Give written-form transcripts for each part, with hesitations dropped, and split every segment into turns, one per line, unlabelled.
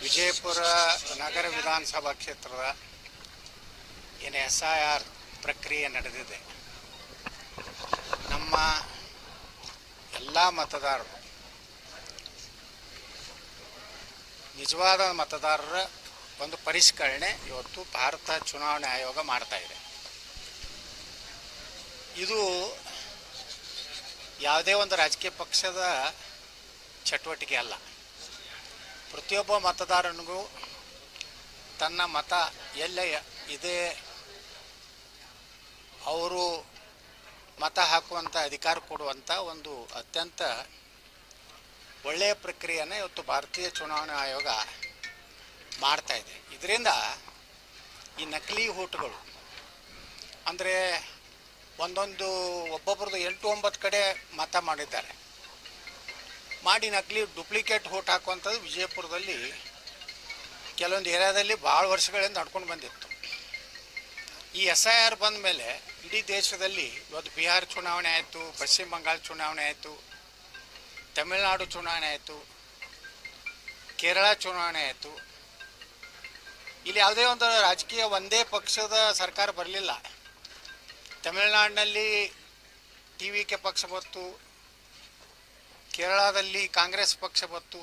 ವಿಜಯಪುರ ನಗರ ವಿಧಾನಸಭಾ ಕ್ಷೇತ್ರದ ಏನು SIR ಪ್ರಕ್ರಿಯೆ ನಡೆದಿದೆ. ನಮ್ಮ ಎಲ್ಲ ಮತದಾರರು ನಿಜವಾದ ಮತದಾರರ ಒಂದು ಪರಿಷ್ಕರಣೆ ಇವತ್ತು ಭಾರತ ಚುನಾವಣಾ ಆಯೋಗ ಮಾಡ್ತಾ ಇದೆ. ಇದು ಯಾವುದೇ ಒಂದು ರಾಜಕೀಯ ಪಕ್ಷದ ಚಟುವಟಿಕೆ ಅಲ್ಲ. ಪ್ರತಿಯೊಬ್ಬ ಮತದಾರನಿಗೂ ತನ್ನ ಮತ ಎಲ್ಲೇ ಇದೆ ಅವರು ಮತ ಹಾಕುವಂಥ ಅಧಿಕಾರ ಕೊಡುವಂಥ ಒಂದು ಅತ್ಯಂತ ಒಳ್ಳೆಯ ಪ್ರಕ್ರಿಯೆಯನ್ನು ಇವತ್ತು ಭಾರತೀಯ ಚುನಾವಣಾ ಆಯೋಗ ಮಾಡ್ತಾ ಇದೆ. ಇದರಿಂದ ಈ ನಕಲಿ ಓಟುಗಳು ಅಂದರೆ ಒಬ್ಬೊಬ್ರದ್ದು 8-9 ಕಡೆ ಮತ ಮಾಡಿದ್ದಾರೆ, ಮಾಡಿ ನಕಲಿ ಡೂಪ್ಲಿಕೇಟ್ ಓಟ್ ಹಾಕುವಂಥದ್ದು ವಿಜಯಪುರದಲ್ಲಿ ಕೆಲವೊಂದು ಏರಿಯಾದಲ್ಲಿ ಭಾಳ ವರ್ಷಗಳಿಂದ ನಡ್ಕೊಂಡು ಬಂದಿತ್ತು. ಈ SIR ಬಂದ ಮೇಲೆ ಇಡೀ ದೇಶದಲ್ಲಿ ಇವತ್ತು ಬಿಹಾರ ಚುನಾವಣೆ ಆಯಿತು, ಪಶ್ಚಿಮ ಬಂಗಾಳ ಚುನಾವಣೆ ಆಯಿತು, ತಮಿಳುನಾಡು ಚುನಾವಣೆ ಆಯಿತು, ಕೇರಳ ಚುನಾವಣೆ ಆಯಿತು. ಇಲ್ಲಿ ಯಾವುದೇ ಒಂದು ರಾಜಕೀಯ ಒಂದೇ ಪಕ್ಷದ ಸರ್ಕಾರ ಬರಲಿಲ್ಲ. ತಮಿಳುನಾಡಿನಲ್ಲಿ TVK ಪಕ್ಷ ಬಂತು, ಕೇರಳದಲ್ಲಿ ಕಾಂಗ್ರೆಸ್ ಪಕ್ಷ ಬಂತು,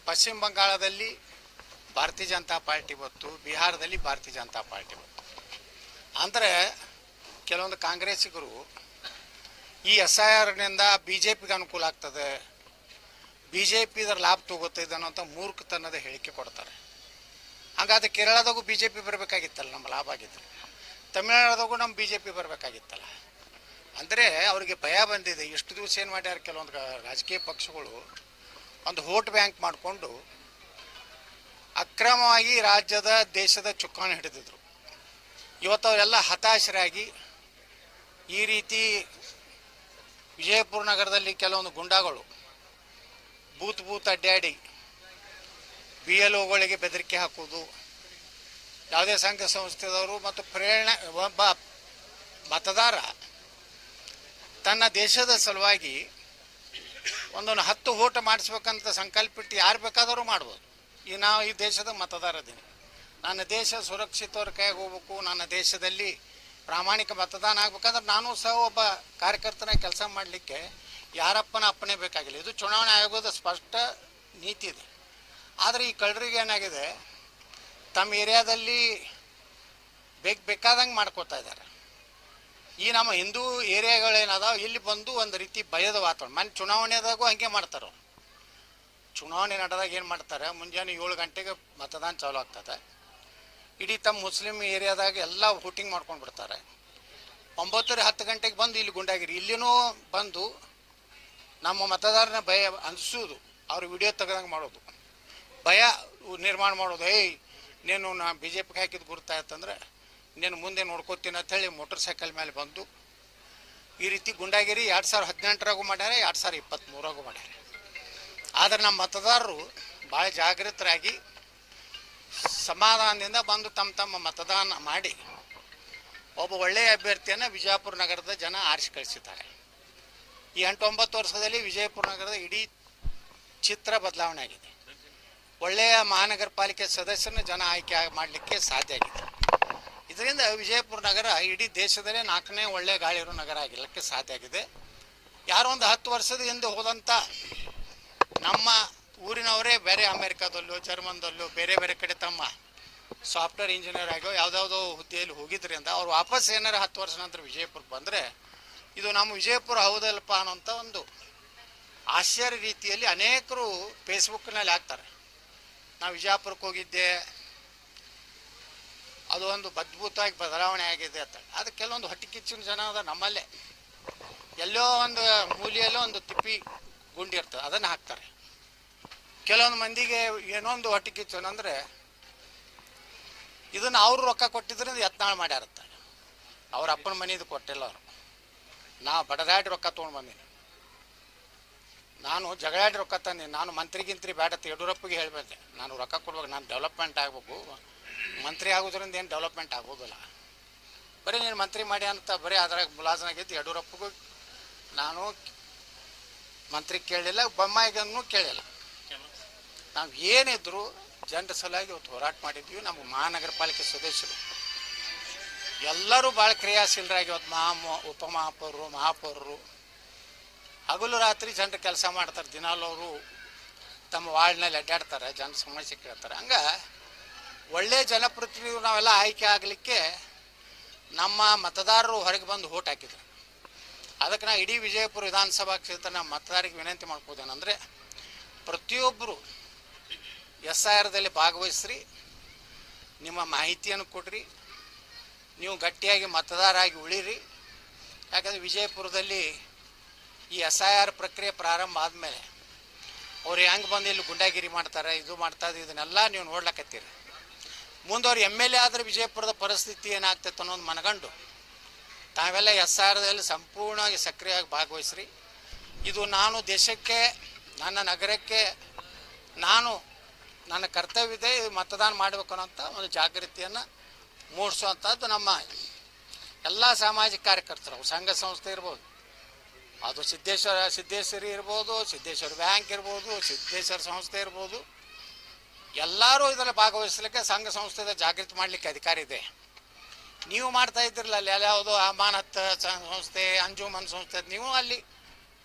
ಪಶ್ಚಿಮ ಬಂಗಾಳದಲ್ಲಿ ಭಾರತೀಯ ಜನತಾ ಪಾರ್ಟಿ ಬಂತು, ಬಿಹಾರದಲ್ಲಿ ಭಾರತೀಯ ಜನತಾ ಪಾರ್ಟಿ ಬಂತು. ಅಂದರೆ ಕೆಲವೊಂದು ಕಾಂಗ್ರೆಸ್ಸಿಗರು ಈ SIRನಿಂದ BJPಗೆ ಅನುಕೂಲ ಆಗ್ತದೆ, BJP ಇದರ ಲಾಭ ತಗೋತದೆ ಅನ್ನೋಂಥ ಮೂರ್ಖತನದ ಹೇಳಿಕೆ ಕೊಡ್ತಾರೆ. ಹಾಗಾದ್ರೆ ಕೇರಳದಾಗೂ BJP ಬರಬೇಕಾಗಿತ್ತಲ್ಲ, ನಮ್ಮ ಲಾಭ ಆಗಿತ್ತು. ತಮಿಳುನಾಡದಾಗೂ ನಮ್ಮ BJP ಬರಬೇಕಾಗಿತ್ತಲ್ಲ. ಅಂದರೆ ಅವರಿಗೆ ಭಯ ಬಂದಿದೆ. ಎಷ್ಟು ದಿವಸ ಏನು ಮಾಡ್ಯಾರ ಕೆಲವೊಂದು ರಾಜಕೀಯ ಪಕ್ಷಗಳು ಒಂದು ವೋಟ್ ಬ್ಯಾಂಕ್ ಮಾಡಿಕೊಂಡು ಅಕ್ರಮವಾಗಿ ರಾಜ್ಯದ ದೇಶದ ಚುಕ್ಕಾಣಿ ಹಿಡಿದಿದ್ರು. ಇವತ್ತು ಅವರೆಲ್ಲ ಹತಾಶರಾಗಿ ಈ ರೀತಿ ವಿಜಯಪುರ ನಗರದಲ್ಲಿ ಕೆಲವೊಂದು ಗುಂಡಾಗಳು ಬೂತ್ ಅಡ್ಡಾಡಿ BLOಗಳಿಗೆ ಬೆದರಿಕೆ ಹಾಕೋದು, ಯಾವುದೇ ಸಂಘ ಸಂಸ್ಥೆದವರು ಮತ್ತು ಒಬ್ಬ ಮತದಾರ ತನ್ನ ದೇಶದ ಸಲುವಾಗಿ 10 ವೋಟ್ ಮಾಡಿಸ್ಬೇಕಂತ ಸಂಕಲ್ಪಿಟ್ಟು ಯಾರು ಬೇಕಾದರೂ ಮಾಡ್ಬೋದು. ನಾವು ಈ ದೇಶದ ಮತದಾರ ಇದ್ದೀನಿ, ನನ್ನ ದೇಶ ಸುರಕ್ಷಿತವ್ರ ಕೈಗೆ ಹೋಗ್ಬೇಕು, ನನ್ನ ದೇಶದಲ್ಲಿ ಪ್ರಾಮಾಣಿಕ ಮತದಾನ ಆಗ್ಬೇಕಂದ್ರೆ ನಾನು ಸಹ ಒಬ್ಬ ಕಾರ್ಯಕರ್ತನ ಕೆಲಸ ಮಾಡಲಿಕ್ಕೆ ಯಾರಪ್ಪನ ಅಪ್ಪನೇ ಬೇಕಾಗಿಲ್ಲ. ಇದು ಚುನಾವಣಾ ಆಯೋಗದ ಸ್ಪಷ್ಟ ನೀತಿ ಇದೆ. ಆದರೆ ಈ ಕಳ್ಳರಿಗೆ ಏನಾಗಿದೆ, ತಮ್ಮ ಏರಿಯಾದಲ್ಲಿ ಬೇಕಾದಂಗೆ ಮಾಡ್ಕೋತಾ ಇದ್ದಾರೆ. ಈ ನಮ್ಮ ಹಿಂದೂ ಏರಿಯಾಗಳೇನದಾವ ಇಲ್ಲಿ ಬಂದು ಒಂದು ರೀತಿ ಭಯದ ವಾತಾವರಣ. ಮೊನ್ನೆ ಚುನಾವಣೆದಾಗೂ ಹಾಗೆ ಮಾಡ್ತಾರೆ. ಚುನಾವಣೆ ನಡೆದಾಗ ಏನು ಮಾಡ್ತಾರೆ, ಮುಂಜಾನೆ 7 ಗಂಟೆಗೆ ಮತದಾನ ಚಾಲು ಆಗ್ತದೆ. ಇಡೀ ತಮ್ಮ ಮುಸ್ಲಿಂ ಏರಿಯಾದಾಗ ಎಲ್ಲ ವೋಟಿಂಗ್ ಮಾಡ್ಕೊಂಡು ಬಿಡ್ತಾರೆ. 9-10 ಗಂಟೆಗೆ ಬಂದು ಇಲ್ಲಿ ಗುಂಡಾಗಿರಿ, ಇಲ್ಲಿನೂ ಬಂದು ನಮ್ಮ ಮತದಾರನ ಭಯ ಅನಿಸೋದು, ಅವ್ರ ವಿಡಿಯೋ ತೆಗೆದಂಗೆ ಮಾಡೋದು, ಭಯ ನಿರ್ಮಾಣ ಮಾಡೋದು. ನೀನು ನಾ BJPಗೆ ಹಾಕಿದ್ದು ಗುರುತಾಯ್ತಂದ್ರೆ ನೀನು ಮುಂದೆ ನೋಡ್ಕೋತೀನಿ ಅಂಥೇಳಿ ಮೋಟರ್ ಸೈಕಲ್ ಮೇಲೆ ಬಂದು ಈ ರೀತಿ ಗುಂಡಾಗಿರಿ 2018ರಾಗೂ ಮಾಡ್ಯಾರ, 2023ರಾಗೂ ಮಾಡ್ಯಾರ. ಆದರೆ ನಮ್ಮ ಮತದಾರರು ಭಾಳ ಜಾಗೃತರಾಗಿ ಸಮಾಧಾನದಿಂದ ಬಂದು ತಮ್ಮ ಮತದಾನ ಮಾಡಿ ಒಬ್ಬ ಒಳ್ಳೆಯ ಅಭ್ಯರ್ಥಿಯನ್ನು ವಿಜಯಪುರ ನಗರದ ಜನ ಆರಿಸಿ ಕಳಿಸಿದ್ದಾರೆ. ಈ 8-9 ವರ್ಷದಲ್ಲಿ ವಿಜಯಪುರ ನಗರದ ಇಡೀ ಚಿತ್ರ ಬದಲಾವಣೆ ಆಗಿದೆ. ಒಳ್ಳೆಯ ಮಹಾನಗರ ಪಾಲಿಕೆ ಸದಸ್ಯರನ್ನ ಜನ ಆಯ್ಕೆ ಮಾಡಲಿಕ್ಕೆ ಸಾಧ್ಯ ಆಗಿದೆ. ಇದರಿಂದ ವಿಜಯಪುರ ನಗರ ಇಡೀ ದೇಶದಲ್ಲೇ 4ನೇ ಒಳ್ಳೆಯ ಗಾಳಿ ಇರೋ ನಗರ ಆಗಿರಲಿಕ್ಕೆ ಸಾಧ್ಯ ಆಗಿದೆ. ಯಾರೋ ಒಂದು 10 ವರ್ಷದ ಹಿಂದೆ ಹೋದಂಥ ನಮ್ಮ ಊರಿನವರೇ ಬೇರೆ ಅಮೇರಿಕಾದಲ್ಲೂ ಜರ್ಮನ್ದಲ್ಲೂ ಬೇರೆ ಕಡೆ ತಮ್ಮ ಸಾಫ್ಟ್ವೇರ್ ಇಂಜಿನಿಯರ್ ಆಗೋ ಯಾವುದಾವುದೋ ಹುದ್ದೆಯಲ್ಲಿ ಹೋಗಿದ್ರಿಂದ ಅವ್ರು ವಾಪಸ್ ಏನಾರು 10 ವರ್ಷ ನಂತರ ವಿಜಯಪುರಕ್ಕೆ ಬಂದರೆ ಇದು ನಮ್ಮ ವಿಜಯಪುರ ಹೌದಲ್ಪ ಅನ್ನೋಂಥ ಒಂದು ಆಶ್ಚರ್ಯ ರೀತಿಯಲ್ಲಿ ಅನೇಕರು ಫೇಸ್ಬುಕ್ನಲ್ಲಿ ಹಾಕ್ತಾರೆ. ನಾವು ವಿಜಯಪುರಕ್ಕೆ ಹೋಗಿದ್ದೆ, ಅದು ಒಂದು ಅದ್ಭುತವಾಗಿ ಬದಲಾವಣೆ ಆಗಿದೆ ಅಂತ. ಅದು ಕೆಲವೊಂದು ಹೊಟ್ಟಿಕಿಚ್ಚಿನ ಜನ ಅದ ನಮ್ಮಲ್ಲೇ ಎಲ್ಲೋ ಒಂದು ಮೂಲೆಯಲ್ಲೋ ಒಂದು ತಿಪ್ಪಿ ಗುಂಡಿ ಇರ್ತದೆ, ಅದನ್ನು ಹಾಕ್ತಾರೆ. ಕೆಲವೊಂದು ಮಂದಿಗೆ ಏನೋ ಒಂದು ಹೊಟ್ಟಿಕಿಚ್ಚು ಅಂದರೆ ಇದನ್ನು ಅವರು ರೊಕ್ಕ ಕೊಟ್ಟಿದ್ರಿಂದ ಯತ್ನಾಳ ಮಾಡ್ಯಾರತ್ತ. ಅವ್ರ ಅಪ್ಪನ ಮನೆದು ಕೊಟ್ಟಿಲ್ಲ ಅವರು. ನಾ ಬಡದಾಡಿ ರೊಕ್ಕ ತೊಗೊಂಡು ಬಂದೀನಿ, ನಾನು ಜಗಳಾಡಿ ರೊಕ್ಕ ತಂದೀನಿ. ನಾನು ಮಂತ್ರಿಗಿಂತ್ರಿ ಬೇಡ ಯಡಿಯೂರಪ್ಪಗೆ ಹೇಳಬೇಕೆ, ನಾನು ರೊಕ್ಕ ಕೊಡ್ಬೇಕು, ನಾನು ಡೆವಲಪ್ಮೆಂಟ್ ಆಗಬೇಕು. ಮಂತ್ರಿ ಆಗೋದ್ರಿಂದ ಏನು ಡೆವಲಪ್ಮೆಂಟ್ ಆಗೋದಿಲ್ಲ, ಬರೀ ನೀನು ಮಂತ್ರಿ ಮಾಡಿ ಅಂತ ಬರೀ ಅದ್ರಾಗ ಮುಲಾಜನಾಗಿದ್ದು. ಯಡಿಯೂರಪ್ಪಗೂ ನಾನು ಮಂತ್ರಿ ಕೇಳಲಿಲ್ಲ, ಬೊಮ್ಮಾಯಿಗೂ ಕೇಳಿಲ್ಲ. ನಾವು ಏನಿದ್ರು ಜನರ ಸಲುವಾಗಿ ಇವತ್ತು ಹೋರಾಟ ಮಾಡಿದ್ವಿ. ನಮ್ಮ ಮಹಾನಗರ ಪಾಲಿಕೆ ಸದಸ್ಯರು ಎಲ್ಲರೂ ಭಾಳ ಕ್ರಿಯಾಶೀಲರಾಗಿ ಇವತ್ತು ಉಪಮಹಾಪೌರರು, ಮಹಾಪೌರರು ಹಗಲು ರಾತ್ರಿ ಜನರು ಕೆಲಸ ಮಾಡ್ತಾರೆ. ದಿನಾಲು ಅವರು ತಮ್ಮ ವಾರ್ಡ್ನಲ್ಲಿ ಅಡ್ಡಾಡ್ತಾರೆ, ಜನ ಸಮಸ್ಯೆ ಕೇಳ್ತಾರೆ. ಹಂಗೆ ಒಳ್ಳೆಯ ಜನಪ್ರತಿನಿಧಿಗಳು ನಾವೆಲ್ಲ ಆಯ್ಕೆ ಆಗಲಿಕ್ಕೆ ನಮ್ಮ ಮತದಾರರು ಹೊರಗೆ ಬಂದು ಓಟ್ ಹಾಕಿದ್ರು. ಅದಕ್ಕೆ ನಾ ಇಡೀ ವಿಜಯಪುರ ವಿಧಾನಸಭಾ ಕ್ಷೇತ್ರ ನಮ್ಮ ಮತದಾರರಿಗೆ ವಿನಂತಿ ಮಾಡ್ಬೋದೇನೆಂದರೆ, ಪ್ರತಿಯೊಬ್ಬರು SIRದಲ್ಲಿ ಭಾಗವಹಿಸ್ರಿ, ನಿಮ್ಮ ಮಾಹಿತಿಯನ್ನು ಕೊಡ್ರಿ, ನೀವು ಗಟ್ಟಿಯಾಗಿ ಮತದಾರಾಗಿ ಉಳಿರಿ. ಯಾಕಂದರೆ ವಿಜಯಪುರದಲ್ಲಿ ಈ SIR ಪ್ರಕ್ರಿಯೆ ಪ್ರಾರಂಭ ಆದಮೇಲೆ ಅವ್ರು ಹೆಂಗೆ ಬಂದು ಇಲ್ಲಿ ಗುಂಡಾಗಿರಿ ಮಾಡ್ತಾರೆ, ಇದು ಮಾಡ್ತಾರೆ, ಇದನ್ನೆಲ್ಲ ನೀವು ನೋಡ್ಲಕತ್ತೀರಿ. ಮುಂದವ್ರು MLA ಆದರೆ ವಿಜಯಪುರದ ಪರಿಸ್ಥಿತಿ ಏನಾಗ್ತೈತೆ ಅನ್ನೋದು ಮನಗಂಡು ತಾವೆಲ್ಲ SIRದಲ್ಲಿ ಸಂಪೂರ್ಣವಾಗಿ ಸಕ್ರಿಯವಾಗಿ ಭಾಗವಹಿಸ್ರಿ. ಇದು ನಾನು ದೇಶಕ್ಕೆ, ನನ್ನ ನಗರಕ್ಕೆ ನನ್ನ ಕರ್ತವ್ಯವಿದೆ, ಮತದಾನ ಮಾಡಬೇಕು ಅನ್ನೋಂಥ ಒಂದು ಜಾಗೃತಿಯನ್ನು ಮೂಡಿಸುವಂಥದ್ದು ನಮ್ಮ ಎಲ್ಲ ಸಾಮಾಜಿಕ ಕಾರ್ಯಕರ್ತರು. ಸಂಘ ಸಂಸ್ಥೆ ಇರ್ಬೋದು, ಅದು ಸಿದ್ದೇಶ್ವರಿ ಇರ್ಬೋದು, ಸಿದ್ದೇಶ್ವರ ಬ್ಯಾಂಕ್ ಇರ್ಬೋದು, ಸಿದ್ದೇಶ್ವರ ಸಂಸ್ಥೆ ಇರ್ಬೋದು, ಎಲ್ಲರೂ ಇದರಲ್ಲಿ ಭಾಗವಹಿಸಲಿಕ್ಕೆ ಸಂಘ ಸಂಸ್ಥೆದ ಜಾಗೃತಿ ಮಾಡಲಿಕ್ಕೆ ಅಧಿಕಾರ ಇದೆ. ನೀವು ಮಾಡ್ತಾ ಇದ್ದಿರಲ್ಲ ಅಲ್ಲಿ ಯಾವುದೋ ಅಮಾನತ್ ಸಂಸ್ಥೆ, ಅಂಜುಮನ್ ಸಂಸ್ಥೆ, ನೀವು ಅಲ್ಲಿ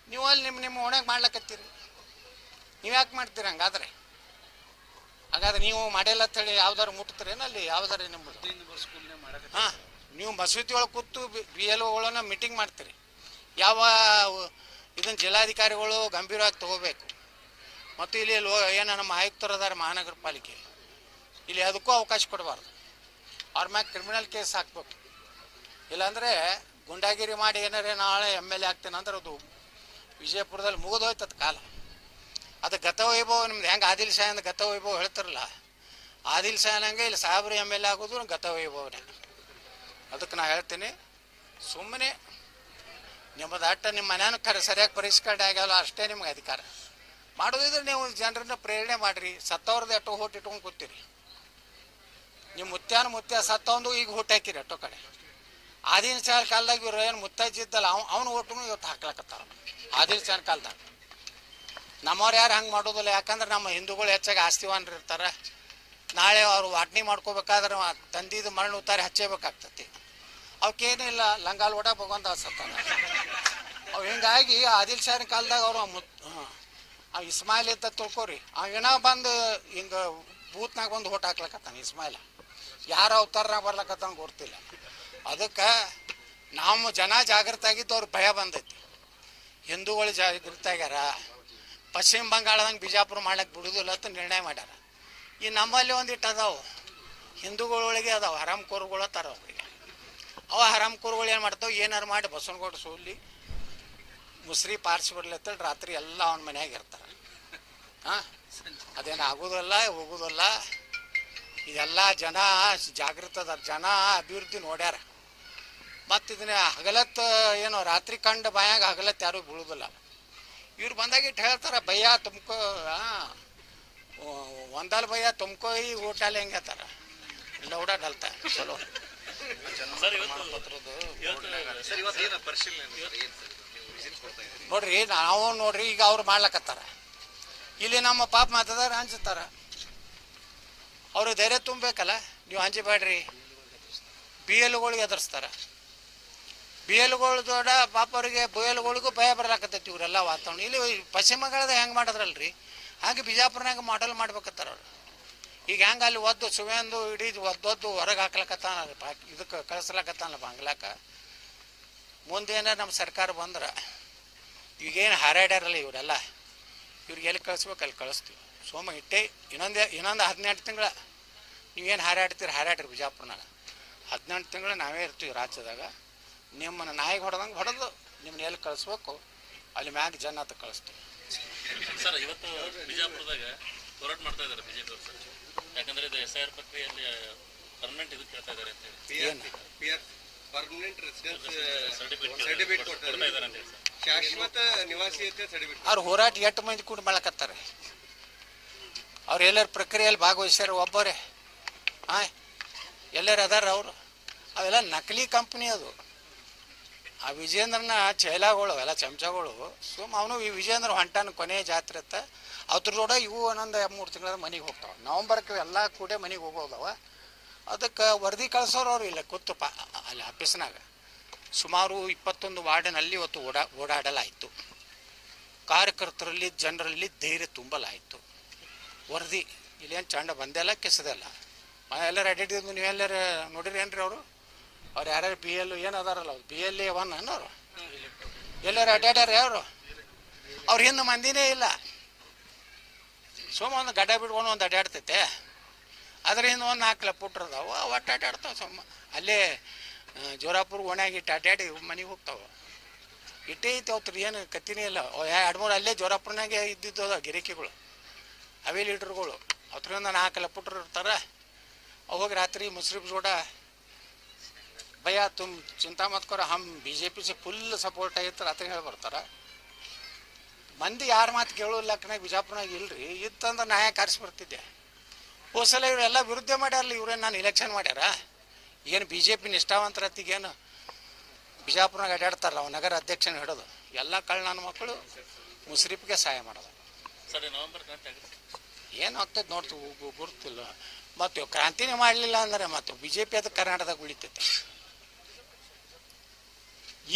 ನಿಮ್ಮ ಓಣ್ಯಾಗ ಮಾಡ್ಲಕತ್ತೀರಿ. ನೀವು ಯಾಕೆ ಮಾಡ್ತೀರಿ? ಹಾಗಾದ್ರೆ ನೀವು ಮಾಡಿಲ್ಲ ಅಂತೇಳಿ ಯಾವ್ದಾರು ಮುಟ್ತೀರೇನು ಅಲ್ಲಿ? ಯಾವ್ದಾರು ನಿಮ್ಮದು ಹಾಂ, ನೀವು ಮಸೂತಿ ಒಳಗೆ ಕೂತು BLOಗಳನ್ನ ಮೀಟಿಂಗ್ ಮಾಡ್ತೀರಿ. ಯಾವ ಇದನ್ನು ಜಿಲ್ಲಾಧಿಕಾರಿಗಳು ಗಂಭೀರವಾಗಿ ತಗೋಬೇಕು. ಮತ್ತು ಇಲ್ಲಿ ಏನು ನಮ್ಮ ಆಯುಕ್ತರು ಅದಾರ ಮಹಾನಗರ ಪಾಲಿಕೆ, ಇಲ್ಲಿ ಅದಕ್ಕೂ ಅವಕಾಶ ಕೊಡಬಾರ್ದು. ಅವ್ರ ಮ್ಯಾಗ ಕ್ರಿಮಿನಲ್ ಕೇಸ್ ಹಾಕ್ಬೇಕು. ಇಲ್ಲಾಂದರೆ ಗುಂಡಾಗಿರಿ ಮಾಡಿ ಏನಾರೇ ನಾಳೆ MLA ಆಗ್ತೇನೆ ಅಂದ್ರೆ ಅದು ವಿಜಯಪುರದಲ್ಲಿ ಮುಗಿದೋಯ್ತದ ಕಾಲ. ಅದು ಗತವೈಭವ ನಿಮ್ದು ಹೆಂಗೆ ಆದಿಲ್ ಶಾಹಿಂದ ಗತವೈಭವ ಹೇಳ್ತಾರಲ್ಲ, ಆದಿಲ್ ಶಾಹಿನಂಗೆ ಇಲ್ಲಿ ಸಾಹೇಬ್ರು MLA ಆಗೋದು ಗತವೈಭವನೇ. ಅದಕ್ಕೆ ನಾ ಹೇಳ್ತೀನಿ, ಸುಮ್ಮನೆ ನಿಮ್ಮದು ಅಟ್ಟ ನಿಮ್ಮ ಮನೆಯೂ ಸರಿಯಾಗಿ ಪರಿಷ್ಕರಣೆ ಆಗ್ಯಾವಲ್ಲ ಅಷ್ಟೇ ನಿಮ್ಗೆ ಅಧಿಕಾರ. ಮಾಡೋದಿದ್ರೆ ನೀವು ಜನರನ್ನ ಪ್ರೇರಣೆ ಮಾಡಿರಿ. ಸತ್ತವ್ರದ್ದು ಎಷ್ಟೋ ಓಟ್ ಇಟ್ಕೊಂಡು ಕೂತೀರಿ. ನಿಮ್ಮ ಮುತ್ಯ ಸತ್ತವಂದು ಈಗ ಓಟ್ ಹಾಕಿರಿ ಎಷ್ಟೋ ಕಡೆ. ಆದಿಲ್ ಶಾಹಿ ಕಾಲದಾಗ ಇವ್ರು ಏನು ಮುತ್ತಜ್ಜಿದ್ದಲ್ಲ ಅವನು ಓಟು ಇವತ್ತು ಹಾಕ್ಲಕತ್ತಾರ ಆದಿಲ್ ಶಾಹಿ ಕಾಲದಾಗ. ನಮ್ಮವ್ರು ಯಾರು ಹಂಗೆ ಮಾಡೋದಿಲ್ಲ. ಯಾಕಂದ್ರೆ ನಮ್ಮ ಹಿಂದೂಗಳು ಹೆಚ್ಚಾಗಿ ಆಸ್ತಿವಾನ್ರು ಇರ್ತಾರೆ. ನಾಳೆ ಅವರು ವಾಟ್ನಿ ಮಾಡ್ಕೋಬೇಕಾದ್ರೆ ತಂದಿದ್ದು ಮರಳು ಉತ್ತಾರೆ ಹಚ್ಚೇಬೇಕಾಗ್ತತಿ. ಅವಕ್ಕೇನಿಲ್ಲ, ಲಂಗಾಲ್ ಓಡ ಭಗವಂತ ಸತ್ತಾನ ಅವು. ಹಿಂಗಾಗಿ ಆದಿಲ್ ಶಾಹಿನ ಕಾಲದಾಗ ಅವರು ಅವ್ ಇಸ್ಮಾಯಿಲ್ ಇದ್ದ ತಿಳ್ಕೊರಿ, ಅವೇನೋ ಬಂದು ಹಿಂಗೆ ಬೂತ್ನಾಗ ಬಂದು ಓಟ್ ಹಾಕ್ಲಕತ್ತಾನ ಇಸ್ಮಾಯಿಲ. ಯಾರ ಅವತಾರನಾಗ ಬರ್ಲಕತ್ತಾನ ಗೊತ್ತಿಲ್ಲ. ಅದಕ್ಕೆ ನಾವು ಜನ ಜಾಗೃತ ಆಗಿದ್ದು ಅವ್ರಿಗೆ ಭಯ ಬಂದೈತಿ. ಹಿಂದೂಗಳು ಜಾಗೃತ ಆಗ್ಯಾರ. ಪಶ್ಚಿಮ ಬಂಗಾಳದಂಗೆ ಬಿಜಾಪುರ ಮಾಡ್ಲಿಕ್ಕೆ ಬಿಡುದಿಲ್ಲ ಅಂತ ನಿರ್ಣಯ ಮಾಡ್ಯಾರ. ಈ ನಮ್ಮಲ್ಲಿ ಒಂದಿಟ್ಟು ಅದಾವು ಹಿಂದೂಗಳೊಳಗೆ ಅದಾವೆ ಹರಾಮ್ಕೋರುಗಳು ಅತ್ತಾರ. ಅವ್ರಿಗೆ ಹರಾಮ್ಕೋರುಗಳು ಏನು ಮಾಡ್ತಾವೆ, ಏನಾರು ಮಾಡಿ ಬಸವನಗೌಡ ಸೋಲಿ ಮುಸ್ರಿ ಪಾರ್ಸಿ ಬರ್ಲತ್ತೇಳಿ ರಾತ್ರಿ ಎಲ್ಲ ಅವನ ಮನ್ಯಾಗ ಇರ್ತಾರೆ. ಹಾಂ, ಅದೇನು ಆಗೋದಲ್ಲ ಹೋಗೋದಲ್ಲ. ಇದೆಲ್ಲ ಜನ ಜಾಗೃತ ಅದಾರ, ಜನ ಅಭಿವೃದ್ಧಿ ನೋಡ್ಯಾರ. ಮತ್ತು ಇದನ್ನ ಹಗಲತ್ತು ಏನು ರಾತ್ರಿ ಕಂಡು ಬಾಯಾಗ ಹಗಲತ್ತು ಯಾರೂ ಬೀಳುವುದಿಲ್ಲ. ಇವ್ರು ಬಂದಾಗಿಟ್ಟು ಹೇಳ್ತಾರೆ, ಭಯ್ಯ ತುಮಕೋ ಒಂದಲ್ ಭಯ್ಯ ತುಮಕೋ ಈ ಊಟಲ್ಲಿ ಹೆಂಗೆ ಹೇಳ್ತಾರೆ, ಇಲ್ಲ ಊಟ ಡಲ್ತಾ ಚಲೋ. ನೋಡ್ರಿ ಈಗ ಅವ್ರು ಮಾಡ್ಲಕತ್ತಾರ. ಇಲ್ಲಿ ನಮ್ಮ ಪಾಪ ಮತದಾರ ಹಂಚ್ತಾರ. ಅವರು ಧೈರ್ಯ ತುಂಬಬೇಕಲ್ಲ, ನೀವು ಹಂಚಬೇಡ್ರಿ. BLOಗಳಿಗೆ ಎದುರಿಸ್ತಾರ. BLOಗಳು ದೊಡ್ಡ ಪಾಪ ಅವರಿಗೆ BLOಗಳಿಗೂ ಭಯ ಬರ್ಲಾಕತ್ತೈತಿ ಇವರೆಲ್ಲ ವಾತಾವರಣ. ಇಲ್ಲಿ ಪಶ್ಚಿಮ ಬಂಗಾಳದಾಗ ಹೆಂಗೆ ಮಾಡಿದ್ರಲ್ರಿ, ಹಾಗೆ ಬಿಜಾಪುರನಾಗ ಮಾಡೆಲ್ ಮಾಡ್ಬೇಕತ್ತಾರ ಅವ್ರು. ಈಗ ಹೆಂಗೆ ಅಲ್ಲಿ ಒದ್ದು ಸುವೇಂದು ಇಡೀ ಒದ್ದೊದ್ದು ಹೊರಗೆ ಹಾಕ್ಲಕತ್ತಾನ, ಇದಕ್ಕೆ ಕಳಿಸ್ಲಕತ್ತಾನ ಬಾಂಗ್ಲಾಕ. ಮುಂದೇನ ನಮ್ಮ ಸರ್ಕಾರ ಬಂದ್ರೆ ಈಗೇನು ಹಾರಾಡ್ಯಾರಲ್ಲ ಇವರೆಲ್ಲ, ಇವ್ರಿಗೆ ಎಲ್ಲಿ ಕಳಿಸ್ಬೇಕು ಅಲ್ಲಿ ಕಳಿಸ್ತೀವಿ. ಇಟ್ಟೆ ಇನ್ನೊಂದು 18 ತಿಂಗಳ ನೀವೇನು ಹಾರಾಡ್ರಿ ಬಿಜಾಪುರನಾಗ. 18 ತಿಂಗಳು ನಾವೇ ಇರ್ತೀವಿ ರಾಜ್ಯದಾಗ. ನಿಮ್ಮನ್ನು ನಾಯಿಗೆ ಹೊಡೆದಂಗೆ ಹೊಡೆದು ನಿಮ್ಮನ್ನ ಎಲ್ಲಿ ಕಳಿಸ್ಬೇಕು ಅಲ್ಲಿ ಮ್ಯಾಗ ಜನ ಅಂತ ಕಳಿಸ್ತೀವಿ.
ಸರ್, ಇವತ್ತು ಬಿಜಾಪುರದಾಗ ಹೋರಾಟ ಮಾಡ್ತಾ ಇದ್ದಾರೆ ಬಿಜೆಪಿ ಅವರು ಸರ್. ಯಾಕಂದ್ರೆ ಇದು SIR ಪ್ರಕ್ರಿಯೆಯಲ್ಲಿ ಪರ್ಮನೆಂಟ್ ಇದು ಕೇಳ್ತಾ ಇದ್ದಾರೆ ಅಂತ ಹೇಳಿ,
ಪರ್ಮನೆಂಟ್ ರೆಸಿಡೆನ್ಸ್ ಸರ್ಟಿಫಿಕೇಟ್ ಕೊಡ್ತಾ ಇದ್ದಾರೆ ಅಂತ ಹೇಳಿ ಸರ್. ಶಾಶ್ವತ ನಿವಾಸಿಯತೆ ಸರ್ಟಿಫಿಕೇಟ್.
ಅವ್ರು ಹೋರಾಟ 8 ಮಂದಿ ಕೂಡ ಮಾಡಕತ್ತಾರೆ. ಅವ್ರು ಎಲ್ಲರ ಪ್ರಕ್ರಿಯೆಯಲ್ಲಿ ಭಾಗವಹಿಸ್ಯಾರ ಒಬ್ಬರೇ. ಎಲ್ಲರೂ ಅದಾರ ಅವರು. ಅವೆಲ್ಲ ನಕಲಿ ಕಂಪ್ನಿ ಅದು. ಆ ವಿಜೇಂದ್ರನ ಚೈಲಾಗಳು ಎಲ್ಲ ಚಮಚಗಳು ಅವನು ಈ ವಿಜೇಂದ್ರ ಹೊಂಟಾನ ಕೊನೆ ಜಾತ್ರೆ ಅಂತ ಅದ್ರದೊಡ ಇವು ಒಂದೊಂದು 3 ತಿಂಗಳ ಮನೆಗೆ ಹೋಗ್ತಾವೆ. ನವಂಬರ್ಗೆ ಎಲ್ಲ ಕೂಡ ಮನೆಗೆ ಹೋಗೋದವ. ಅದಕ್ಕೆ ವರದಿ ಕಳ್ಸೋರು ಅವ್ರು ಇಲ್ಲ ಕೂತಪ್ಪ ಅಲ್ಲಿ ಆಫೀಸ್ನಾಗ. ಸುಮಾರು 21 ವಾರ್ಡಿನಲ್ಲಿ ಇವತ್ತು ಓಡಾಡಲಾಯಿತು. ಕಾರ್ಯಕರ್ತರಲ್ಲಿ ಜನರಲ್ಲಿ ಧೈರ್ಯ ತುಂಬಲಾಯಿತು. ವರದಿ ಇಲ್ಲೇನು ಚಂಡ ಬಂದೆಲ್ಲ ಕೆಸದೆಲ್ಲ ಎಲ್ಲರೂ ಅಡ್ಡಿದ್ದು ನೀವೆಲ್ಲರೂ ನೋಡಿರಿ ಏನ್ರಿ ಅವರು ಅವ್ರು ಯಾರ್ಯಾರು BL ಏನು ಅದಾರಲ್ಲ ಅವ್ರು BLA 1 ಅನ್ನೋರು ಎಲ್ಲರೂ ಅಡ್ಡಾಡ್ಯಾರ ಯಾರು ಅವ್ರ ಹಿಂದೆ ಮಂದಿನೇ ಇಲ್ಲ. ಒಂದು ಗಡ್ಡ ಬಿಟ್ಕೊಂಡು ಒಂದು ಅಡ್ಡಾಡ್ತೈತೆ. ಅದರಿಂದ ಒಂದು 4 ಕಿಲೋಮೀಟ್ರ್ ಅದಾವೆ ಒಟ್ಟು ಅಡ್ಡಾಡ್ತಾವೆ. ಅಲ್ಲೇ ಜೋರಾಪುರ ಓಣ್ಯಾಗ ಇಟ್ಟು ಅಡ್ಡಾಡಿ ಮನೆಗೆ ಹೋಗ್ತಾವೆ. ಇಟ್ಟೇ ಐತೆ ಅವತ್ತು ಏನು ಕತ್ತಿನೇ ಇಲ್ಲ. 2-3 ಅಲ್ಲೇ ಜೋರಾಪುರನಾಗೆ ಇದ್ದಿದ್ದು ಅದ ಗಿರಿಕಿಗಳು ಅವೇ ಲೀಡ್ರುಗಳು. ಅವತ್ತರಿಂದ 4 ಕಿಲೋಮೀಟ್ರ್ ಇರ್ತಾರೆ. ಹೋಗಿ ರಾತ್ರಿ ಮುಸ್ರಿಫ್ ಜೋಡ ಭಯ್ಯ ತುಮ್ ಚಿಂತಾ ಮತ್ ಕರೋ ಹಮ್ BJP से ಫುಲ್ ಸಪೋರ್ಟ್ ಆಗಿತ್ತು ರಾತ್ರಿ ಹೇಳಿ ಬರ್ತಾರೆ. ಮಂದಿ ಯಾರ ಮಾತು ಕೇಳೋಲ್ಲಕ್ಕನಾಗ ಬಿಜಾಪುರನಾಗ ಇಲ್ರಿ. ಇತ್ತಂದ್ರೆ ನಾ ಯಾಕೆ ಆರಿಸಿ ಬರ್ತಿದ್ದೆ. ಹೋಸಲ ಇವರೆಲ್ಲ ವಿರುದ್ಧ ಮಾಡ್ಯಾರಲ್ಲ. ಇವ್ರೇನು ನಾನು ಇಲೆಕ್ಷನ್ ಮಾಡ್ಯಾರ ಏನು BJP ನಿಷ್ಠಾವಂತರತ್ತಿಗೇನು ಬಿಜಾಪುರನಾಗ ಅಡ್ಡಾಡ್ತಾರಲ್ಲ ಅವ ನಗರ ಅಧ್ಯಕ್ಷನ ಹಿಡೋದು ಎಲ್ಲ ನನ್ನ ಮಕ್ಕಳು ಮುಸ್ರಿಫ್ಗೆ ಸಹಾಯ ಮಾಡೋದು. ಏನು ಆಗ್ತದೆ ನೋಡ್ತೀವಿ ಗುರುತಿಲ್ಲ. ಮತ್ತು ಕ್ರಾಂತಿನೇ ಮಾಡಲಿಲ್ಲ ಅಂದರೆ ಮತ್ತು BJP ಅದು ಕರ್ನಾಟಕದಾಗ ಉಳಿತೈತೆ.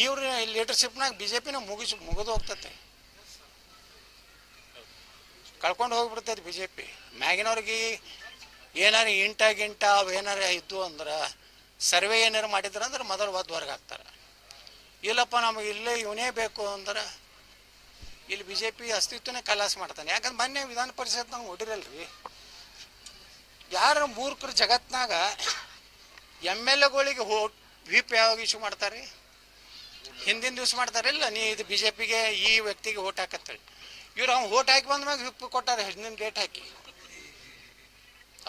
ಇವ್ರ ಲೀಡರ್ಶಿಪ್ನಾಗ BJPನ ಮುಗಿದು ಹೋಗ್ತೈತೆ. ಕಳ್ಕೊಂಡು ಹೋಗ್ಬಿಡ್ತೈತೆ BJP. ಮ್ಯಾಗಿನವ್ರಿಗೆ ಏನಾರು ಗಿಂಟ ಅವು ಏನಾರ ಇದ್ದು ಅಂದ್ರೆ ಸರ್ವೆ ಏನಾರು ಮಾಡಿದ್ರು ಅಂದ್ರೆ ಮೊದಲು ಹೊರಗೆ ಹಾಕ್ತಾರೆ. ಇಲ್ಲಪ್ಪ ನಮಗೆ ಇಲ್ಲೇ ಇವನೇ ಬೇಕು ಅಂದ್ರೆ ಇಲ್ಲಿ BJP ಅಸ್ತಿತ್ವನೇ ಕಲಾಸ ಮಾಡ್ತಾನೆ. ಯಾಕಂದ್ರೆ ಮೊನ್ನೆ ವಿಧಾನ ಪರಿಷತ್ ನಾವು ನೋಡಿರಲ್ರಿ ಯಾರು ಮೂರ್ಖರು ಜಗತ್ನಾಗ MLAಗಳಿಗೆ ವಿಪ್ ಯಾವಾಗ ಇಶ್ಯೂ ಮಾಡ್ತಾರೆ ಹಿಂದಿನ ದಿವ್ಸ ಮಾಡ್ತಾರಿಲ್ಲ ನೀ ಇದು BJPಗೆ ಈ ವ್ಯಕ್ತಿಗೆ ಓಟ್ ಹಾಕತ್ತೇಳಿ. ಇವ್ರು ಅವ್ನು ಓಟ್ ಹಾಕಿ ಬಂದ್ಮ್ಯಾಗ ವಿಪ್ ಕೊಟ್ಟಾರೆ ಹಿಂದಿನ ಗೇಟ್ ಹಾಕಿ.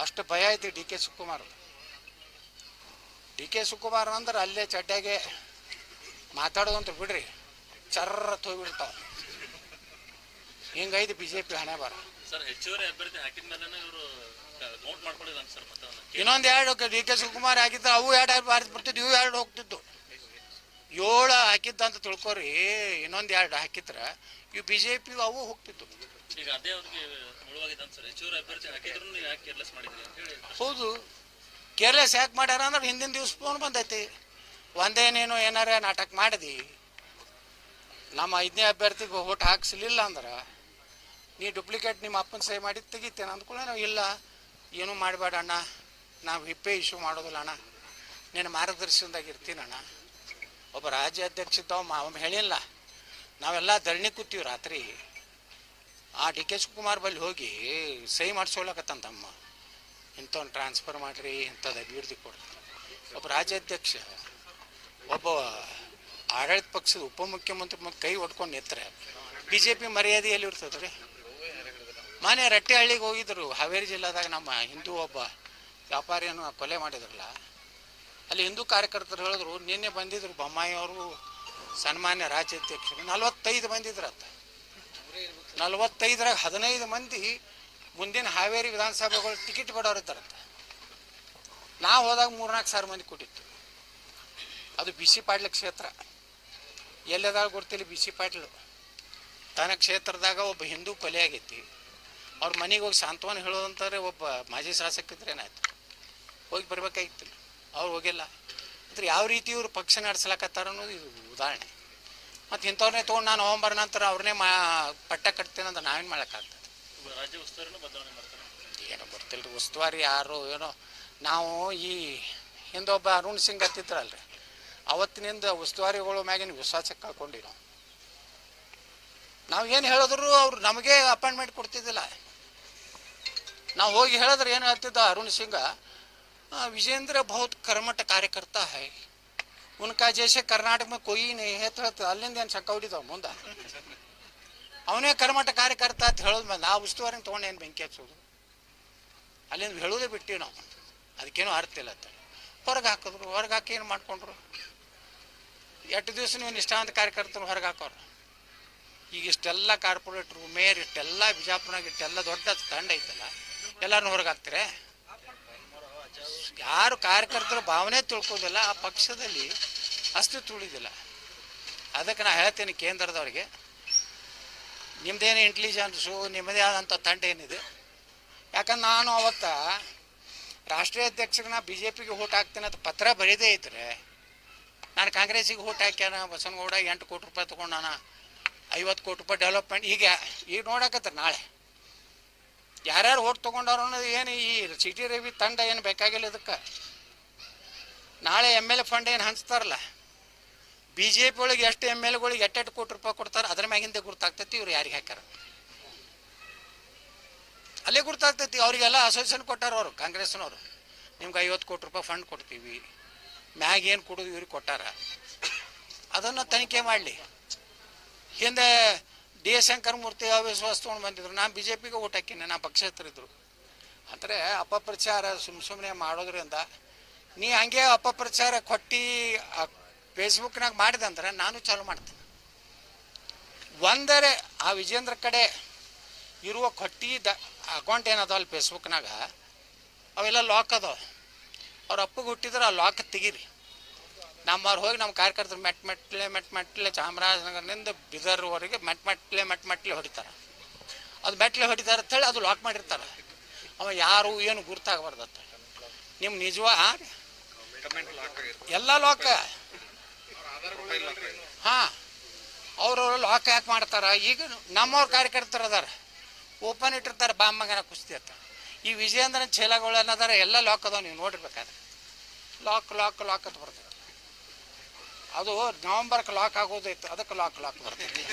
ಅಷ್ಟು ಭಯ ಐತಿ DK ಶಿವಕುಮಾರ್. DK ಶಿವಕುಮಾರ್ ಅಂದ್ರೆ ಅಲ್ಲೇ ಚಡ್ಡಾಗೆ ಮಾತಾಡೋದಂತ ಬಿಡ್ರಿ ಚರ್ರ ಹೋಗ್ಬಿಡ್ತಾವ. ಹಿಂಗೈದು BJP ಹಣೆ ಬಾರ. ಇನ್ನೊಂದು 2 DK ಶಿವಕುಮಾರ್ ಹಾಕಿದ್ರೆ ಅವು 2 ಬಾರಿಸಿ ಬರ್ತಿದ್ದು ಇವು 2 ಹೋಗ್ತಿದ್ದು. 7 ಹಾಕಿದ್ದ ಅಂತ ತಿಳ್ಕೊರಿ. ಇನ್ನೊಂದು 2 ಹಾಕಿದ್ರೆ ಇವು BJP ಅವು ಹೋಗ್ತಿತ್ತು. ಹೌದು ಕೇರ್ಲೆಸ್ ಯಾಕೆ ಮಾಡ್ಯಾರ ಅಂದ್ರೆ ಹಿಂದಿನ ದಿವ್ಸ ಫೋನ್ ಬಂದೈತಿ ಒಂದೇನೇನು ಏನಾರ ನಾಟಕ ಮಾಡಿದಿ ನಮ್ಮ 5ನೇ ಅಭ್ಯರ್ಥಿಗೆ ಓಟ್ ಹಾಕ್ಸಲಿಲ್ಲ ಅಂದ್ರೆ ನೀ ಡುಪ್ಲಿಕೇಟ್ ನಿಮ್ಮ ಅಪ್ಪನ ಸಹಿ ಮಾಡಿ ತೆಗಿತೇನೆ ಅಂದ್ಕೊಳ್ಳಿ. ನಾವು ಇಲ್ಲ ಏನೂ ಮಾಡಬೇಡ ಅಣ್ಣ ನಾವು ವಿಪ್ಪೇ ಇಶ್ಯೂ ಮಾಡೋದಿಲ್ಲ ಅಣ್ಣ ನೀನು ಮಾರ್ಗದರ್ಶನದಾಗ ಇರ್ತೀನಿ ಅಣ್ಣ. ಒಬ್ಬ ರಾಜ್ಯ ಅಧ್ಯಕ್ಷ ಇದ್ದವ ಹೇಳಿಲ್ಲ. ನಾವೆಲ್ಲ ಧರಣಿ ಕೂತೀವಿ ರಾತ್ರಿ. ಆ DK ಶಿವಕುಮಾರ್ ಬಳಿ ಹೋಗಿ ಸಹಿ ಮಾಡಿಸ್ಕೊಳಕತ್ತಂತಮ್ಮ ಇಂಥವ್ನು ಟ್ರಾನ್ಸ್ಫರ್ ಮಾಡಿರಿ ಇಂಥದ್ದು ಅಭಿವೃದ್ಧಿ ಕೊಡ್ರಿ. ಒಬ್ಬ ರಾಜ್ಯಾಧ್ಯಕ್ಷ ಒಬ್ಬ ಆಡಳಿತ ಪಕ್ಷದ ಉಪಮುಖ್ಯಮಂತ್ರಿ ಕೈ ಹೊಡ್ಕೊಂಡು ನಿಂತರೆ BJP ಮರ್ಯಾದೆಯಲ್ಲಿ ಇರ್ತದೆ ರೀ. ಮನೆ ರಟ್ಟೆಹಳ್ಳಿಗೆ ಹೋಗಿದ್ರು ಹಾವೇರಿ ಜಿಲ್ಲಾದಾಗ ನಮ್ಮ ಹಿಂದೂ ಒಬ್ಬ ವ್ಯಾಪಾರಿಯನ್ನು ಕೊಲೆ ಮಾಡಿದ್ರಲ್ಲ ಅಲ್ಲಿ ಹಿಂದೂ ಕಾರ್ಯಕರ್ತರು ಹೇಳಿದ್ರು ನಿನ್ನೆ ಬಂದಿದ್ರು ಬೊಮ್ಮಾಯಿ ಅವರು ಸನ್ಮಾನ್ಯ ರಾಜ್ಯಾಧ್ಯಕ್ಷರು 45 ಬಂದಿದ್ರತ್ತ. 45ರಾಗ 15 ಮಂದಿ ಮುಂದಿನ ಹಾವೇರಿ ವಿಧಾನಸಭೆಗಳು ಟಿಕೆಟ್ ಕೊಡೋರಿದ್ದಾರಂತ. ನಾವು ಹೋದಾಗ 3-4 ಸಾವಿರ ಮಂದಿ ಕೊಟ್ಟಿತ್ತು. ಅದು BC ಪಾಟೀಲ್ ಕ್ಷೇತ್ರ ಎಲ್ಲದಾಗ ಗೊತ್ತಿಲ್ಲ. BC ಪಾಟೀಲ್ ತನ್ನ ಕ್ಷೇತ್ರದಾಗ ಒಬ್ಬ ಹಿಂದೂ ಕೊಲೆ ಆಗೈತಿ. ಅವ್ರ ಮನೆಗೆ ಹೋಗಿ ಸಾಂತ್ವನ ಹೇಳೋದಂತಾರೆ ಒಬ್ಬ ಮಾಜಿ ಶಾಸಕಿದ್ರೆ ಏನಾಯ್ತು ಹೋಗಿ ಬರ್ಬೇಕಾಗಿತ್ತಿಲ್ಲ. ಅವ್ರು ಹೋಗಿಲ್ಲ ಅಂದ್ರೆ ಯಾವ ರೀತಿ ಇವರು ಪಕ್ಷ ನಡೆಸ್ಲಾಕತ್ತಾರ ಅನ್ನೋದು ಇದು ಉದಾಹರಣೆ. ಮತ್ತು ಇಂಥವ್ರನ್ನೇ ತೊಗೊಂಡು ನಾನು ನವಂಬರ್ ನಂತರ ಅವ್ರನ್ನೇ ಪಟ್ಟ ಕಟ್ತೇನೆ ಅಂತ ನಾವೇನು ಮಾಡೋಕ್ಕಾಗ್ತದೆ.
ರಾಜ್ಯ ಉಸ್ತುವಾರಿನೂ ಬದಲಾವಣೆ ಮಾಡ್ತಾರೆ
ಏನೋ ಗೊತ್ತಿಲ್ಲ ರೀ. ಉಸ್ತುವಾರಿ ಯಾರು ಏನೋ ನಾವು ಈ ಹಿಂದೊಬ್ಬ ಅರುಣ್ ಸಿಂಗ್ ಹತ್ತಿದ್ರಲ್ರಿ ಅವತ್ತಿನಿಂದ ಉಸ್ತುವಾರಿಗಳು ಮ್ಯಾಗಿನ ವಿಶ್ವಾಸಕ್ಕೆ ಕಳ್ಕೊಂಡಿ ನಾವು ಏನು ಹೇಳಿದ್ರು ಅವ್ರು ನಮಗೆ ಅಪಾಯಿಂಟ್ಮೆಂಟ್ ಕೊಡ್ತಿದ್ದಿಲ್ಲ. ನಾವು ಹೋಗಿ ಹೇಳಿದ್ರೆ ಏನು ಹೇಳ್ತಿದ್ದ ಅರುಣ್ ಸಿಂಗ विजेंद्र बहुत कर्मठ कार्यकर्ता है उनका जैसे कर्नाटक में कोई नहीं है तो अಲ್ಲಿಂದ ಏನು ಶಂಕ ಹೊಡಿತಾವ ಮುಂದೆ ಅವನೇ ಕರ್ಮಠ ಕಾರ್ಯಕರ್ತ ಅಂತ ಹೇಳೋದು ಮೇಲೆ ನಾವು ಉಸ್ತುವಾರಿನ ತೊಗೊಂಡು ಏನು ಬೆಂಕಿ ಹಚ್ಚೋದು ಅಲ್ಲಿಂದ ಹೇಳೋದೇ ಬಿಟ್ಟಿವಿ ನಾವು. ಅದಕ್ಕೇನೋ ಅರ್ಥ ಇಲ್ಲ ಅಂತ ಹೊರಗೆ ಹಾಕಿದ್ರು. ಹೊರಗೆ ಹಾಕಿ ಏನು ಮಾಡ್ಕೊಂಡ್ರು 8 ದಿವಸ ನೀವು ನಿಷ್ಠಾವಂತ ಕಾರ್ಯಕರ್ತರು ಹೊರಗೆ ಹಾಕೋರು. ಈಗ ಇಷ್ಟೆಲ್ಲ ಕಾರ್ಪೊರೇಟ್ರು ಮೇಯರ್ ಇಷ್ಟೆಲ್ಲ ಬಿಜಾಪುರನಾಗ ಇಷ್ಟೆಲ್ಲ ದೊಡ್ಡ ತಂಡ ಐತಲ್ಲ ಎಲ್ಲರನ್ನೂ ಹೊರಗೆ ಹಾಕ್ತಾರೆ. ಯಾರು ಕಾರ್ಯಕರ್ತರ ಭಾವನೆ ತಿಳ್ಕೋದಿಲ್ಲ ಆ ಪಕ್ಷದಲ್ಲಿ ಅಸ್ತಿತ್ವ ಉಳಿದಿಲ್ಲ. ಅದಕ್ಕೆ ನಾ ಹೇಳ್ತೀನಿ ಕೇಂದ್ರದವ್ರಿಗೆ, ನಿಮ್ಮದೇನು ಇಂಟೆಲಿಜೆನ್ಸು ನಿಮ್ಮದೇ ಆದಂಥ ತಂಡ ಏನಿದೆ. ಯಾಕಂದ್ರೆ ನಾನು ಅವತ್ತು ರಾಷ್ಟ್ರೀಯ ಅಧ್ಯಕ್ಷರಿಗೆ ನಾ BJPಗೆ ಓಟ್ ಹಾಕ್ತೀನಿ ಅಂತ ಪತ್ರ ಬರೀದೇ ಇದ್ರೆ, ನಾನು ಕಾಂಗ್ರೆಸ್ಸಿಗೆ ಓಟ್ ಹಾಕ್ಯಾನ ಬಸನಗೌಡ 8 ಕೋಟಿ ರೂಪಾಯಿ ತೊಗೊಂಡಾನ, 50 ಕೋಟಿ ರೂಪಾಯಿ ಡೆವಲಪ್ಮೆಂಟ್ ಈಗ ನೋಡಕತ್ತಾರೆ. ನಾಳೆ ಯಾರ್ಯಾರು ಓಟ್ ತೊಗೊಂಡವ್ರು ಅನ್ನೋದು ಏನು ಈ ಸಿಟಿ ರವಿ ತಂಡ ಏನು ಬೇಕಾಗಿಲ್ಲ. ಇದಕ್ಕೆ ನಾಳೆ MLA ಫಂಡ್ ಏನು ಹಂಚ್ತಾರಲ್ಲ, BJP ಒಳಗೆ ಎಷ್ಟು MLAಗಳಿಗೆ 8 ಕೋಟಿ ರೂಪಾಯಿ ಕೊಡ್ತಾರೆ, ಅದ್ರ ಮ್ಯಾಗಿಂದ ಗುರ್ತಾಗ್ತೈತಿ ಇವ್ರು ಯಾರಿಗೆ ಹಾಕ್ಯಾರ, ಅಲ್ಲೇ ಗುರ್ತಾಗ್ತೈತಿ. ಅವರಿಗೆಲ್ಲ ಅಸೋಸಿಯೇಷನ್ ಕೊಟ್ಟಾರ ಅವರು ಕಾಂಗ್ರೆಸ್ನವರು, ನಿಮ್ಗೆ 50 ಕೋಟಿ ರೂಪಾಯಿ ಫಂಡ್ ಕೊಡ್ತೀವಿ, ಮ್ಯಾಗ ಏನು ಕೊಡೋದು ಇವ್ರಿಗೆ ಕೊಟ್ಟಾರ, ಅದನ್ನು ತನಿಖೆ ಮಾಡಲಿ. ಹಿಂದೆ D.S. ಶಂಕರಮೂರ್ತಿ ಅವಿಶ್ವಾಸ ತೊಗೊಂಡು ಬಂದಿದ್ರು, ನಾನು BJPಗೆ ಓಟ್ ಹಾಕಿನಿ, ನಾ ಪಕ್ಷೇತರಿದ್ರು. ಅಂದರೆ ಅಪಪ್ರಚಾರ ಸುಮ್ಮನೆ ಮಾಡೋದ್ರಿಂದ ನೀ ಹಂಗೆ ಅಪಪ್ರಚಾರ ಕೊಟ್ಟು ಫೇಸ್ಬುಕ್ನಾಗ ಮಾಡಿದೆ ಅಂದ್ರೆ ನಾನು ಚಾಲು ಮಾಡ್ತೀನಿ. ಒಂದರೆ ಆ ವಿಜೇಂದ್ರ ಕಡೆ ಇರುವ ಕೊಟ್ಟಿದ್ದ ಅಕೌಂಟ್ ಏನದಲ್ಲ ಫೇಸ್ಬುಕ್ನಾಗ, ಅವೆಲ್ಲ ಲಾಕ್ ಅದಾವ. ಅವ್ರ ಅಪ್ಪಗೆ ಹುಟ್ಟಿದ್ರೆ ಆ ಲಾಕ್ ತೆಗೀರಿ. ನಮ್ಮವ್ರು ಹೋಗಿ ನಮ್ಮ ಕಾರ್ಯಕರ್ತರು ಮೆಟ್ಮೆಟ್ಲೆ ಚಾಮರಾಜನಗರದಿಂದ ಬಿದರ್ವರೆಗೆ ಮೆಟ್ಮೆಟ್ಲೆ ಹೊಡಿತಾರೆ. ಅದು ಮೆಟ್ಲೆ ಹೊಡಿತಾರೆ ಅಂತೇಳಿ ಅದು ಲಾಕ್ ಮಾಡಿರ್ತಾರೆ. ಅವ ಯಾರು ಏನು ಗುರ್ತಾಗಬಾರ್ದತ್ತ. ನಿಮ್ಮ ಎಲ್ಲ ಲಾಕ್. ಹಾಂ, ಅವರು ಲಾಕ್ ಯಾಕೆ ಮಾಡ್ತಾರೆ? ಈಗ ನಮ್ಮವ್ರ ಕಾರ್ಯಕರ್ತರು ಅದಾರ, ಓಪನ್ ಇಟ್ಟಿರ್ತಾರೆ, ಬಾಮ್ಮಗನ ಕುಸ್ತಿ ಅಂತ. ಈ ವಿಜಯೇಂದ್ರನ ಚೇಲಗಳು ಅನ್ನೋದಾರ ಎಲ್ಲ ಲಾಕ್ ಅದಾವ, ನೀವು ನೋಡಿರ್ಬೇಕಾದ್ರೆ. ಲಾಕ್ ಅಂತ ಬರ್ತೈತೆ. ಅದು ನವಂಬರ್ಗೆ ಲಾಕ್ ಆಗೋದೈತೆ, ಅದಕ್ಕೆ ಲಾಕ್ ಬರ್ತೈತಿ.